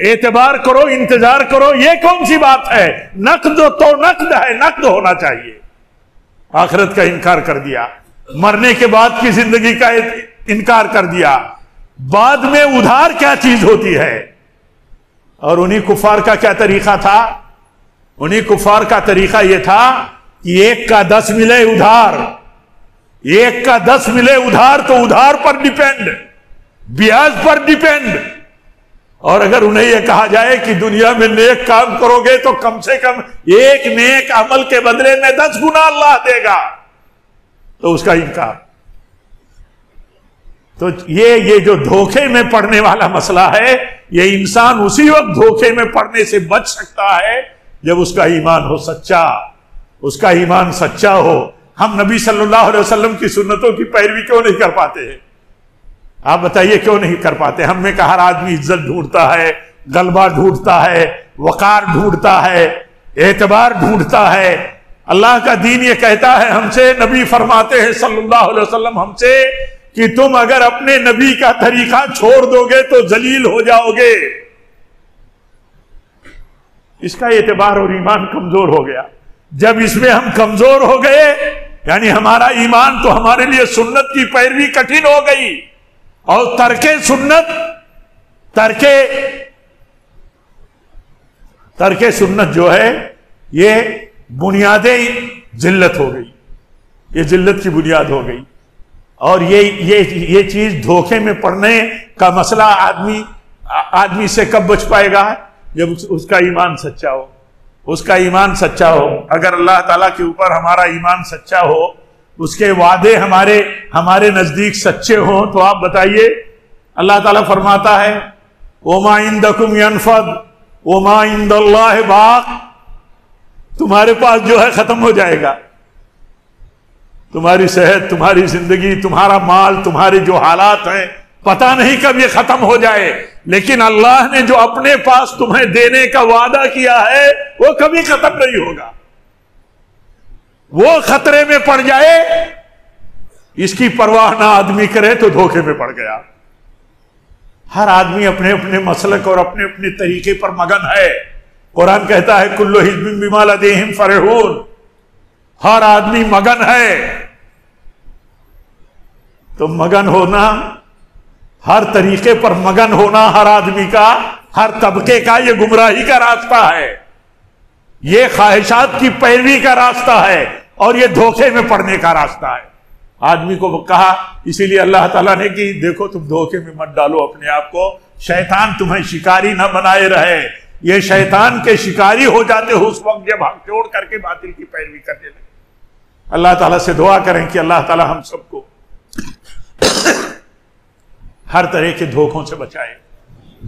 اعتبار کرو، انتظار کرو، یہ کون سی بات ہے؟ نقد تو نقد ہے، نقد ہونا چاہیے۔ آخرت کا انکار کر دیا، مرنے کے بعد کی زندگی کا انکار کر دیا، بعد میں ادھار کیا چیز ہوتی ہے؟ اور انہی کفار کا کیا طریقہ تھا؟ انہی کفار کا طریقہ یہ تھا کہ 1 کا 10 ملے ادھار، 1 کا 10 ملے ادھار تو ادھار پر ڈیپینڈ، بیاج پر ڈیپینڈ۔ اور اگر انہیں یہ کہا جائے کہ دنیا میں نیک کام کرو گے تو کم سے کم 1 نیک عمل کے بدلے میں 10 گنا اللہ دے گا، تو اس کا انکار۔ تو یہ جو دھوکے میں پڑنے والا مسئلہ ہے، یہ انسان اسی وقت دھوکے میں پڑنے سے بچ سکتا ہے جب اس کا ایمان ہو سچا، اس کا ایمان سچا ہو۔ ہم نبی صلی اللہ علیہ وسلم کی سنتوں کی پیروی کیوں نہیں کر پاتے ہیں؟ آپ بتائیے کیوں نہیں کر پاتے؟ ہم میں کہ ہر آدمی عزت ڈھونڈتا ہے، غلبہ ڈھونڈتا ہے، وقار ڈھونڈتا ہے، اعتبار ڈھونڈتا ہے۔ اللہ کا دین یہ کہتا ہے ہم سے، نبی فرماتے ہیں صلی اللہ علیہ وسلم ہم سے کہ تم اگر اپنے نبی کا طریقہ چھوڑ دو گے تو ذلیل ہو جاؤ گے۔ اس کا اعتبار اور ایمان کمزور ہو گیا۔ جب اس میں ہم کمزور ہو گئے، یعنی ہمارا ایمان، تو ہمارے لیے سنت کی پیروی کٹھن ہو گئی، اور ترک سنت جو ہے یہ بنیاد ذلت ہو گئی، یہ ذلت کی بنیاد ہو گئی۔ اور یہ چیز دھوکے میں پڑنے کا مسئلہ آدمی سے کب بچ پائے گا؟ جب اس کا ایمان سچا ہو، اس کا ایمان سچا ہو۔ اگر اللہ تعالیٰ کے اوپر ہمارا ایمان سچا ہو، اس کے وعدے ہمارے نزدیک سچے ہوں، تو آپ بتائیے، اللہ تعالیٰ فرماتا ہے وَمَا عِندَكُمْ يَنْفَدْ وَمَا عِندَ اللَّهِ بَاقٍ، تمہارے پاس جو ہے ختم ہو جائے گا، تمہاری صحت، تمہاری زندگی، تمہارا مال، تمہارے جو حالات ہیں، پتہ نہیں کب یہ ختم ہو جائے، لیکن اللہ نے جو اپنے پاس تمہیں دینے کا وعدہ کیا ہے وہ کبھی ختم نہیں ہوگا۔ وہ خطرے میں پڑ جائے، اس کی پرواہ نہ آدمی کرے تو دھوکے میں پڑ گیا۔ ہر آدمی اپنے اپنے مسلک اور اپنے اپنے طریقے پر مگن ہے۔ قرآن کہتا ہے کل حزب بما لدیہم فرحون، ہر آدمی مگن ہے۔ تو مگن ہونا، ہر طریقے پر مگن ہونا ہر آدمی کا، ہر طبقے کا، یہ گمراہی کا راستہ ہے، یہ خواہشات کی پیروی کا راستہ ہے، اور یہ دھوکے میں پڑنے کا راستہ ہے۔ آدمی کو کہا، اسی لیے اللہ تعالیٰ نے کہ دیکھو تم دھوکے میں مت ڈالو اپنے آپ کو، شیطان تمہیں شکاری نہ بنائے رہے، یہ شیطان کے شکاری ہو جاتے ہو اس وقت جب ہم چھوڑ کر کے باطل کی پیروی کرنے لگے۔ اللہ تعالیٰ سے دعا کریں کہ اللہ تعالیٰ ہم سب کو ہر طرح کے دھوکوں سے بچائے،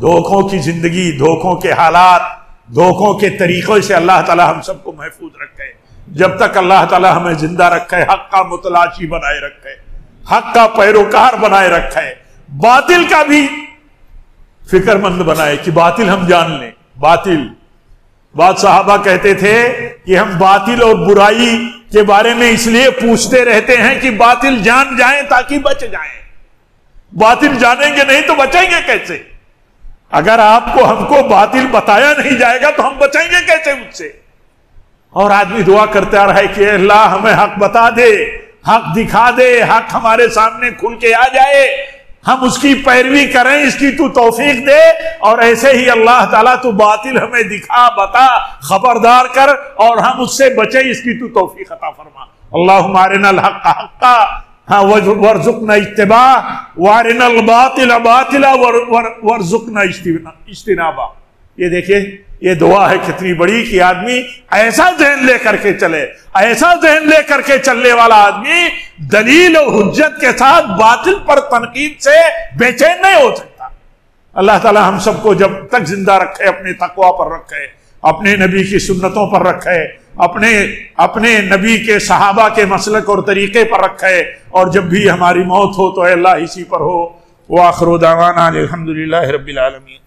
دھوکوں کی زندگی، دھوکوں کے حالات، دھوکوں کے طریقوں سے اللہ تعالیٰ ہم سب کو محفوظ رکھے۔ جب تک اللہ تعالیٰ ہمیں زندہ رکھے، حق کا متلاشی بنائے رکھے، حق کا پیروکار بنائے رکھے، باطل کا بھی فکر مند بنائے کہ باطل ہم جان لیں۔ باطل، بعض صحابہ کہتے تھے کہ ہم باطل اور برائی کے بارے میں اس لیے پوچھتے رہتے ہیں کہ باطل جان جائیں تاکہ بچ جائیں۔ باطل جانیں گے نہیں تو بچیں گے کیسے؟ اگر آپ کو ہم کو باطل بتایا نہیں جائے گا تو ہم بچیں گے کیسے مجھ سے؟ اور آدمی دعا کرتا رہا ہے کہ اللہ ہمیں حق بتا دے، حق دکھا دے، حق ہمارے سامنے کھل کے آ جائے، ہم اس کی پیروی کریں، اس کی تو توفیق دے، اور ایسے ہی اللہ تعالیٰ تو باطل ہمیں دکھا، بتا، خبردار کر، اور ہم اس سے بچیں، اس کی تو توفیق عطا فرما۔ اللہم ارنا الحق حقا وارزقنا اتباعہ وارنا الباطل باطلا وارزقنا اجتنابہ۔ یہ دیکھیں، یہ دعا ہے کتنی بڑی کہ آدمی ایسا ذہن لے کر کے چلے، ایسا ذہن لے کر کے چلنے والا آدمی دلیل و حجت کے ساتھ باطل پر تنقید سے بے چین نہیں ہو سکتا۔ اللہ تعالی ہم سب کو جب تک زندہ رکھے، اپنے تقوی پر رکھے، اپنے نبی کی سنتوں پر رکھے، اپنے نبی کے صحابہ کے مسلک اور طریقے پر رکھے، اور جب بھی ہماری موت ہو تو اے اللہ اسی پر ہو۔ وآخر دعوانا الحمدللہ رب العالمین۔